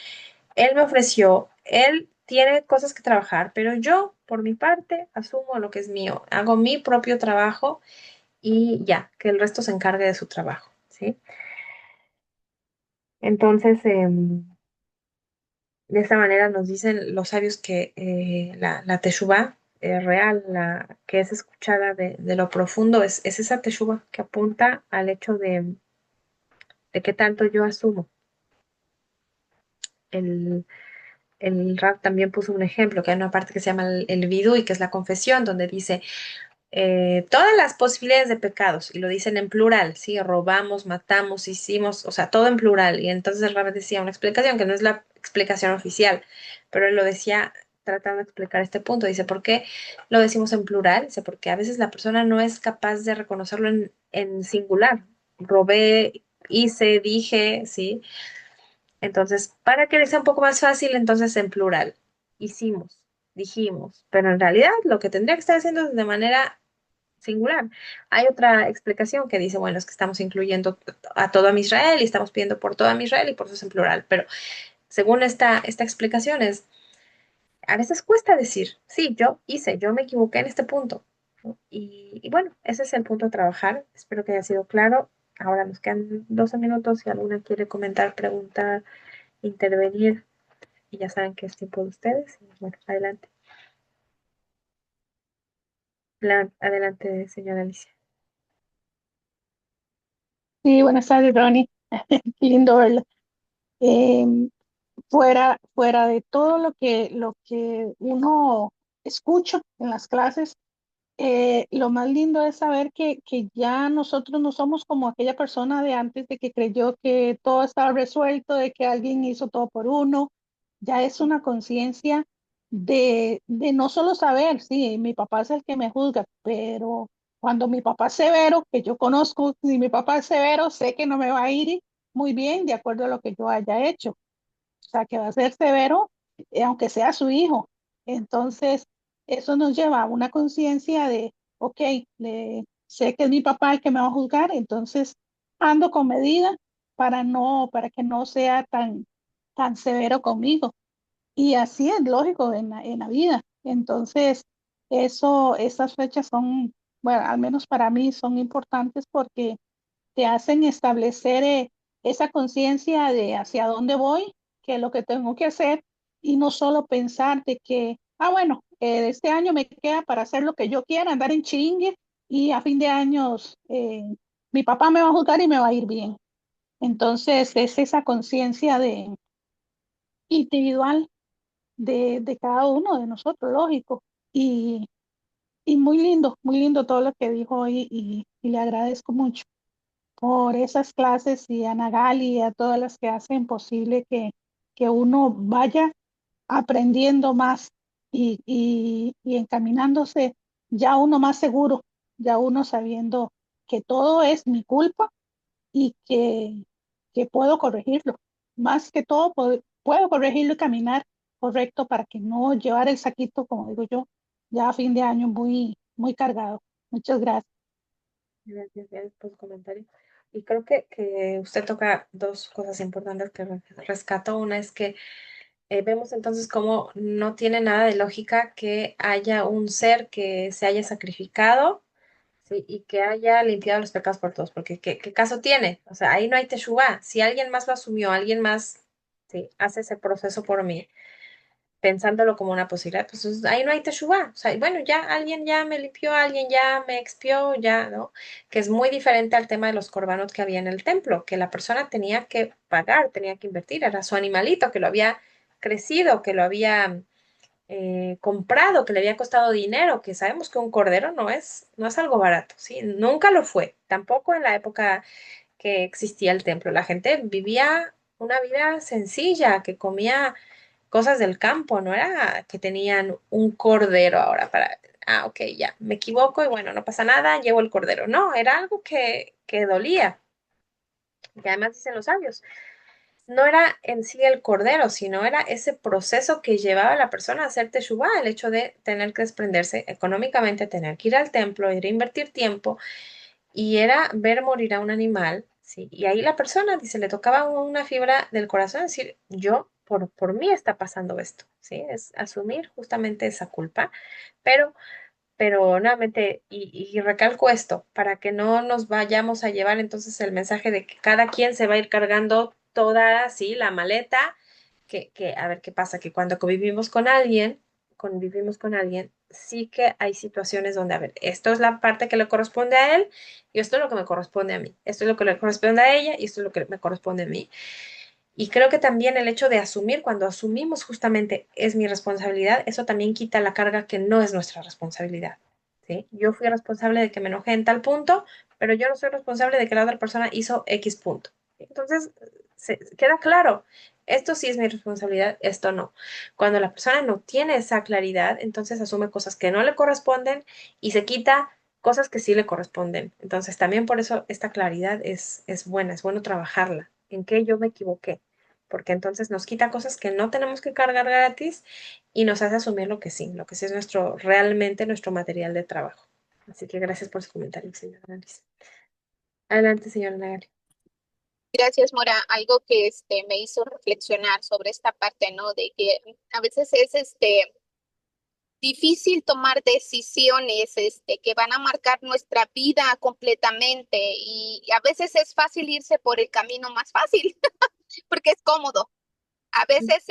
Speaker 1: él me ofreció, él tiene cosas que trabajar, pero yo, por mi parte, asumo lo que es mío, hago mi propio trabajo y ya, que el resto se encargue de su trabajo, ¿sí? Entonces, de esta manera nos dicen los sabios que la teshuvá real, la que es escuchada de lo profundo, es esa teshuvá que apunta al hecho de qué tanto yo asumo. El, el Rab también puso un ejemplo, que hay una parte que se llama el vidú y que es la confesión, donde dice todas las posibilidades de pecados, y lo dicen en plural, ¿sí? Robamos, matamos, hicimos, o sea, todo en plural. Y entonces el Rab decía una explicación que no es la explicación oficial, pero él lo decía tratando de explicar este punto. Dice, ¿por qué lo decimos en plural? Dice, porque a veces la persona no es capaz de reconocerlo en singular. Robé, hice, dije, ¿sí? Entonces, para que sea un poco más fácil, entonces en plural. Hicimos, dijimos, pero en realidad lo que tendría que estar haciendo es de manera singular. Hay otra explicación que dice, bueno, es que estamos incluyendo a todo Israel y estamos pidiendo por todo Israel y por eso es en plural, pero según esta explicación es, a veces cuesta decir, sí, yo hice, yo me equivoqué en este punto, ¿no? Y bueno, ese es el punto a trabajar. Espero que haya sido claro. Ahora nos quedan 12 minutos. Si alguna quiere comentar, preguntar, intervenir, y ya saben que es tiempo de ustedes. Y bueno, adelante. Adelante, señora Alicia.
Speaker 2: Sí, buenas tardes, Ronnie. Qué lindo verla. Em, fuera de todo lo que uno escucha en las clases, lo más lindo es saber que ya nosotros no somos como aquella persona de antes de que creyó que todo estaba resuelto, de que alguien hizo todo por uno. Ya es una conciencia de no solo saber, sí, mi papá es el que me juzga, pero cuando mi papá es severo, que yo conozco, si mi papá es severo, sé que no me va a ir muy bien de acuerdo a lo que yo haya hecho. O sea, que va a ser severo, aunque sea su hijo. Entonces, eso nos lleva a una conciencia de, ok, sé que es mi papá el que me va a juzgar, entonces ando con medida para que no sea tan severo conmigo. Y así es lógico en la vida. Entonces, estas fechas son, bueno, al menos para mí son importantes porque te hacen establecer esa conciencia de hacia dónde voy, qué es lo que tengo que hacer, y no solo pensar de que, bueno, este año me queda para hacer lo que yo quiera, andar en chingue, y a fin de años mi papá me va a juzgar y me va a ir bien. Entonces, es esa conciencia de individual de cada uno de nosotros, lógico. Y, y muy lindo todo lo que dijo hoy y le agradezco mucho por esas clases y a Nagali y a todas las que hacen posible que uno vaya aprendiendo más y encaminándose ya uno más seguro, ya uno sabiendo que todo es mi culpa y que puedo corregirlo. Más que todo, puedo corregirlo y caminar correcto para que no llevar el saquito, como digo yo, ya a fin de año muy cargado. Muchas gracias.
Speaker 1: Gracias por su comentario. Y creo que usted toca dos cosas importantes que rescato. Una es que vemos entonces cómo no tiene nada de lógica que haya un ser que se haya sacrificado, ¿sí? Y que haya limpiado los pecados por todos, porque ¿qué caso tiene? O sea, ahí no hay teshuvá. Si alguien más lo asumió, alguien más, sí, hace ese proceso por mí, pensándolo como una posibilidad, pues ahí no hay teshuvá. O sea, bueno, ya alguien ya me limpió, alguien ya me expió, ya, ¿no? Que es muy diferente al tema de los corbanos que había en el templo, que la persona tenía que pagar, tenía que invertir, era su animalito que lo había crecido, que lo había comprado, que le había costado dinero, que sabemos que un cordero no es algo barato, ¿sí? Nunca lo fue, tampoco en la época que existía el templo. La gente vivía una vida sencilla, que comía cosas del campo, no era que tenían un cordero ahora para, ok, ya, me equivoco y bueno, no pasa nada, llevo el cordero. No, era algo que dolía, que además dicen los sabios. No era en sí el cordero, sino era ese proceso que llevaba a la persona a hacer teshuvá, el hecho de tener que desprenderse económicamente, tener que ir al templo, ir a invertir tiempo, y era ver morir a un animal, ¿sí? Y ahí la persona, dice, le tocaba una fibra del corazón, decir, yo, por mí está pasando esto, ¿sí? Es asumir justamente esa culpa, pero, pero nuevamente, y recalco esto, para que no nos vayamos a llevar entonces el mensaje de que cada quien se va a ir cargando toda, ¿sí? La maleta, a ver qué pasa, que cuando convivimos con alguien, sí que hay situaciones donde, a ver, esto es la parte que le corresponde a él y esto es lo que me corresponde a mí, esto es lo que le corresponde a ella y esto es lo que me corresponde a mí. Y creo que también el hecho de asumir, cuando asumimos justamente es mi responsabilidad, eso también quita la carga que no es nuestra responsabilidad, ¿sí? Yo fui responsable de que me enojé en tal punto, pero yo no soy responsable de que la otra persona hizo X punto. Entonces, queda claro, esto sí es mi responsabilidad, esto no. Cuando la persona no tiene esa claridad, entonces asume cosas que no le corresponden y se quita cosas que sí le corresponden. Entonces, también por eso esta claridad es buena, es bueno trabajarla. ¿En qué yo me equivoqué? Porque entonces nos quita cosas que no tenemos que cargar gratis y nos hace asumir lo que sí es realmente nuestro material de trabajo. Así que gracias por su comentario, señora Alice. Adelante, señora Nagari.
Speaker 3: Gracias, Mora. Algo que me hizo reflexionar sobre esta parte, ¿no? De que a veces es difícil tomar decisiones que van a marcar nuestra vida completamente y a veces es fácil irse por el camino más fácil porque es cómodo. A veces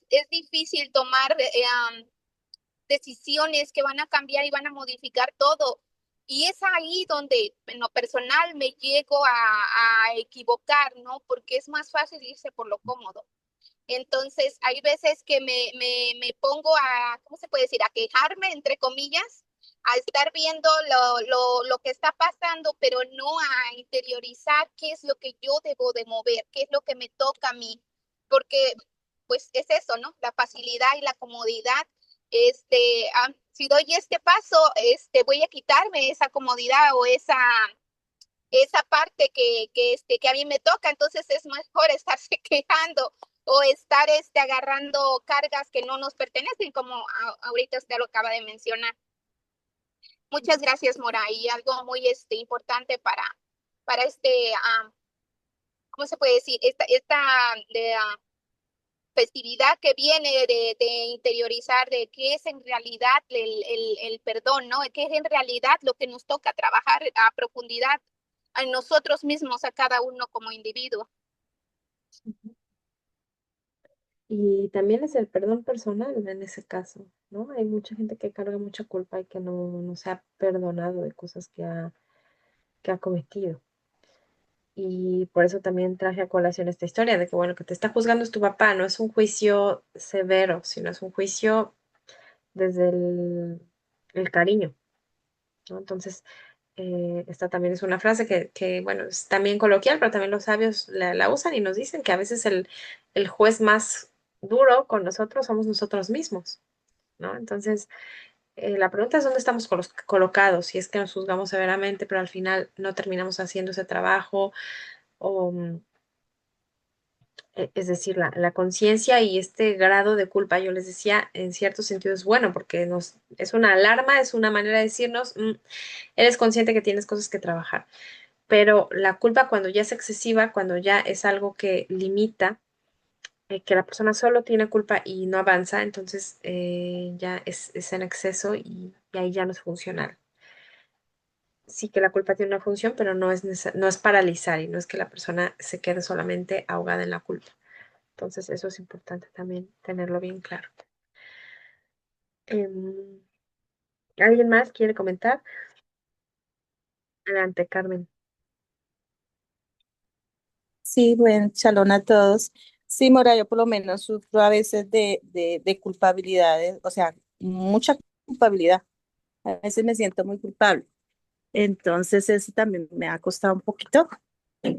Speaker 3: es difícil tomar decisiones que van a cambiar y van a modificar todo. Y es ahí donde en lo personal me llego a equivocar, ¿no? Porque es más fácil irse por lo cómodo. Entonces, hay veces que me pongo a, ¿cómo se puede decir? A quejarme, entre comillas, a estar viendo lo que está pasando, pero no a interiorizar qué es lo que yo debo de mover, qué es lo que me toca a mí. Porque, pues, es eso, ¿no? La facilidad y la comodidad. Si doy este paso, voy a quitarme esa comodidad o esa parte que a mí me toca, entonces es mejor estarse quejando o estar agarrando cargas que no nos pertenecen, como ahorita usted lo acaba de mencionar. Muchas gracias, Mora, y algo muy importante para ¿cómo se puede decir? Esta festividad que viene de interiorizar de qué es en realidad el perdón, ¿no? ¿Qué es en realidad lo que nos toca trabajar a profundidad a nosotros mismos, a cada uno como individuo?
Speaker 1: Y también es el perdón personal en ese caso, ¿no? Hay mucha gente que carga mucha culpa y que no se ha perdonado de cosas que ha cometido. Y por eso también traje a colación esta historia de que, bueno, que te está juzgando es tu papá, no es un juicio severo, sino es un juicio desde el cariño, ¿no? Entonces, esta también es una frase bueno, es también coloquial, pero también los sabios la usan y nos dicen que a veces el juez más duro con nosotros somos nosotros mismos, ¿no? Entonces, la pregunta es dónde estamos colocados, si es que nos juzgamos severamente, pero al final no terminamos haciendo ese trabajo, o, es decir, la conciencia y este grado de culpa, yo les decía, en cierto sentido es bueno, porque es una alarma, es una manera de decirnos, eres consciente que tienes cosas que trabajar, pero la culpa cuando ya es excesiva, cuando ya es algo que limita, que la persona solo tiene culpa y no avanza, entonces ya es en exceso y ahí ya no es funcional. Sí que la culpa tiene una función, pero no es paralizar y no es que la persona se quede solamente ahogada en la culpa. Entonces eso es importante también tenerlo bien claro. Em, ¿Alguien más quiere comentar? Adelante, Carmen.
Speaker 4: Sí, bueno, shalom a todos. Sí, Mora, yo por lo menos sufro a veces de culpabilidades, o sea, mucha culpabilidad. A veces me siento muy culpable. Entonces, eso también me ha costado un poquito,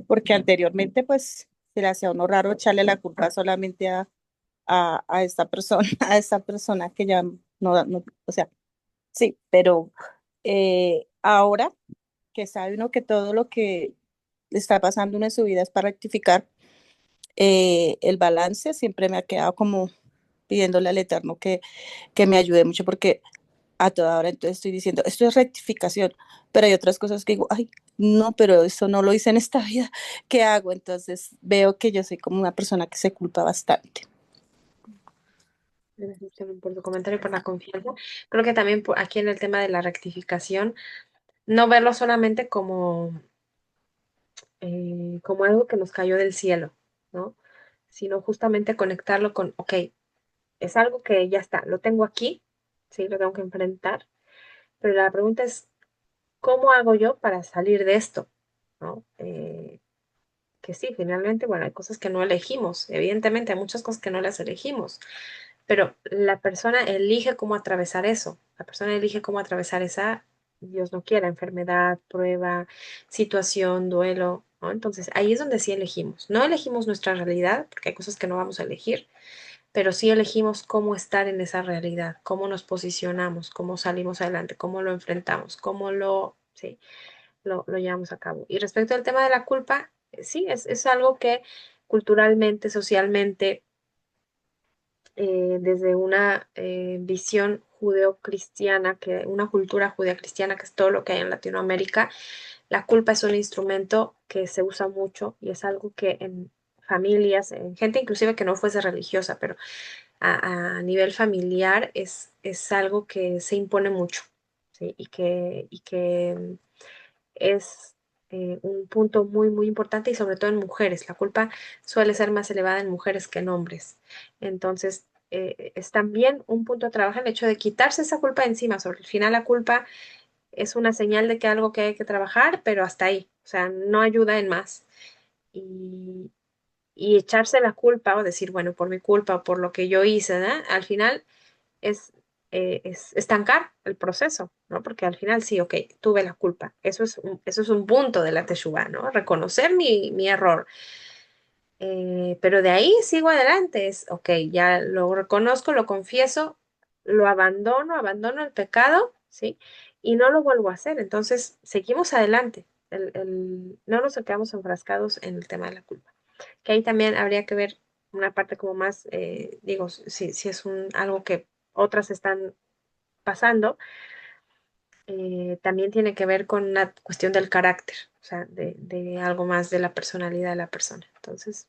Speaker 4: porque anteriormente, pues, se le hacía a uno raro echarle la culpa solamente a esta persona, a esta persona que ya no, o sea, sí, pero ahora que sabe uno que todo lo que le está pasando uno en su vida es para rectificar, el balance siempre me ha quedado como pidiéndole al Eterno que me ayude mucho porque a toda hora entonces estoy diciendo, esto es rectificación, pero hay otras cosas que digo, ay, no, pero eso no lo hice en esta vida, ¿qué hago? Entonces veo que yo soy como una persona que se culpa bastante.
Speaker 1: Gracias, Carmen, por tu comentario y por la confianza. Creo que también aquí en el tema de la rectificación, no verlo solamente como algo que nos cayó del cielo, ¿no? Sino justamente conectarlo con, ok, es algo que ya está, lo tengo aquí, sí, lo tengo que enfrentar, pero la pregunta es, ¿cómo hago yo para salir de esto? ¿No? Que sí, finalmente, bueno, hay cosas que no elegimos, evidentemente hay muchas cosas que no las elegimos, pero la persona elige cómo atravesar eso, la persona elige cómo atravesar esa, Dios no quiera, enfermedad, prueba, situación, duelo, ¿no? Entonces ahí es donde sí elegimos. No elegimos nuestra realidad, porque hay cosas que no vamos a elegir, pero sí elegimos cómo estar en esa realidad, cómo nos posicionamos, cómo salimos adelante, cómo lo enfrentamos, sí, lo llevamos a cabo. Y respecto al tema de la culpa, sí, es algo que culturalmente, socialmente, desde una visión judeocristiana, una cultura judeocristiana, que es todo lo que hay en Latinoamérica, la culpa es un instrumento que se usa mucho y es algo que en familias, en gente inclusive que no fuese religiosa, pero a nivel familiar es algo que se impone mucho, ¿sí? Y que es un punto muy, muy importante y sobre todo en mujeres. La culpa suele ser más elevada en mujeres que en hombres. Entonces, es también un punto a trabajar el hecho de quitarse esa culpa de encima. Sobre el final, la culpa es una señal de que algo que hay que trabajar, pero hasta ahí. O sea, no ayuda en más. Y, y echarse la culpa o decir, bueno, por mi culpa o por lo que yo hice, ¿no? Al final es estancar el proceso, ¿no? Porque al final sí, ok, tuve la culpa. Eso es un punto de la teshuva, ¿no? Reconocer mi error. Pero de ahí sigo adelante, ok, ya lo reconozco, lo confieso, lo abandono el pecado, ¿sí? Y no lo vuelvo a hacer. Entonces, seguimos adelante. No nos quedamos enfrascados en el tema de la culpa. Que ahí también habría que ver una parte como más, digo, si es algo que otras están pasando, también tiene que ver con una cuestión del carácter, o sea, de algo más de la personalidad de la persona. Entonces,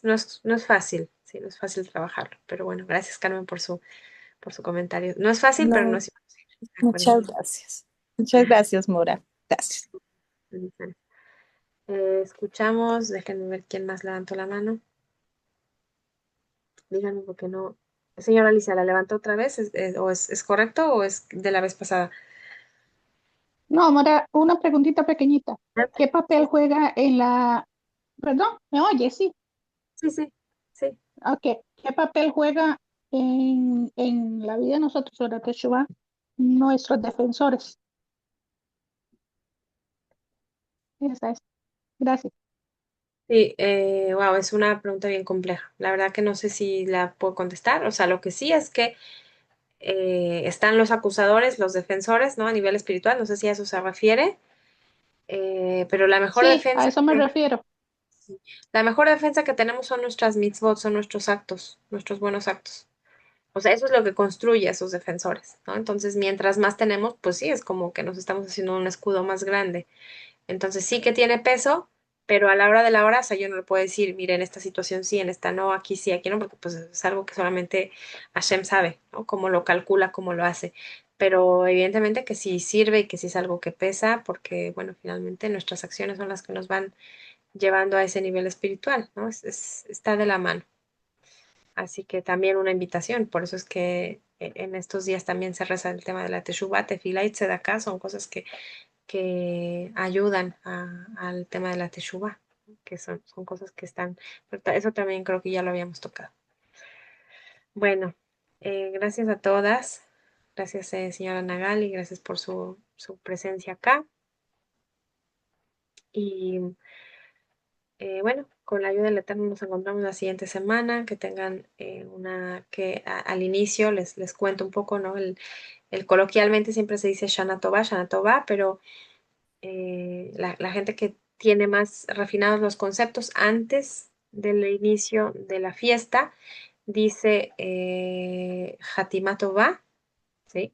Speaker 1: no es fácil, sí, no es fácil trabajarlo. Pero bueno, gracias, Carmen, por su comentario. No es fácil, pero no
Speaker 4: No,
Speaker 1: es imposible. De acuerdo.
Speaker 4: muchas gracias. Muchas gracias, Mora. Gracias.
Speaker 1: Bendiciones. Escuchamos, déjenme ver quién más levantó la mano. Díganme por qué no. Señora Alicia, ¿la levantó otra vez? ¿O es correcto o es de la vez pasada?
Speaker 2: No, Mora, una preguntita pequeñita. ¿Qué papel
Speaker 1: Sí,
Speaker 2: juega en la... Perdón, ¿me oye? Sí.
Speaker 1: sí, sí, sí.
Speaker 2: Ok. ¿Qué papel juega en la vida de nosotros, sobre Teshuvah, nuestros defensores? Esa es. Gracias.
Speaker 1: Sí, wow, es una pregunta bien compleja. La verdad que no sé si la puedo contestar. O sea, lo que sí es que están los acusadores, los defensores, ¿no? A nivel espiritual, no sé si a eso se refiere, pero la mejor
Speaker 2: Sí, a
Speaker 1: defensa
Speaker 2: eso me refiero.
Speaker 1: la mejor defensa que tenemos son nuestras mitzvot, son nuestros actos, nuestros buenos actos. O sea, eso es lo que construye a esos defensores, ¿no? Entonces, mientras más tenemos, pues sí, es como que nos estamos haciendo un escudo más grande. Entonces sí que tiene peso, pero a la hora de la hora, o sea, yo no le puedo decir, mire, en esta situación sí, en esta no, aquí sí, aquí no, porque pues es algo que solamente Hashem sabe, ¿no? Cómo lo calcula, cómo lo hace. Pero evidentemente que sí sirve y que sí es algo que pesa, porque, bueno, finalmente nuestras acciones son las que nos van llevando a ese nivel espiritual, ¿no? Está de la mano. Así que también una invitación, por eso es que en estos días también se reza el tema de la Teshuvá, Tefilá y Tzedaká, son cosas que ayudan al tema de la Teshuvá, que son cosas que están, eso también creo que ya lo habíamos tocado. Bueno, gracias a todas, gracias señora Nagali, gracias por su presencia acá. Y bueno, con la ayuda del Eterno nos encontramos la siguiente semana, que tengan al inicio les cuento un poco, ¿no? El coloquialmente siempre se dice Shana Tova, pero la gente que tiene más refinados los conceptos antes del inicio de la fiesta dice Hatima Tova, ¿sí?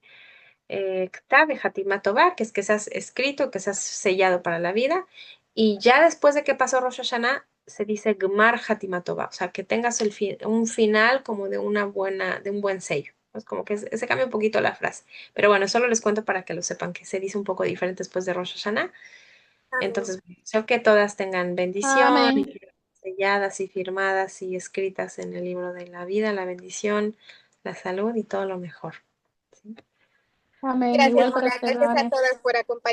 Speaker 1: Ktav y Hatima Tova, que es que seas escrito, que seas sellado para la vida. Y ya después de que pasó Rosh Hashanah, se dice Gmar Hatima Tova, o sea, que tengas un final como de de un buen sello. Es como que se cambia un poquito la frase. Pero bueno, solo les cuento para que lo sepan, que se dice un poco diferente después de Rosh Hashanah. Entonces, deseo que todas tengan bendición,
Speaker 2: Amén.
Speaker 1: y selladas y firmadas y escritas en el libro de la vida, la bendición, la salud y todo lo mejor. ¿Sí?
Speaker 2: Amén.
Speaker 3: Gracias,
Speaker 2: Igual para
Speaker 3: Mora.
Speaker 2: usted,
Speaker 3: Gracias a
Speaker 2: Vane.
Speaker 3: todas por acompañarnos.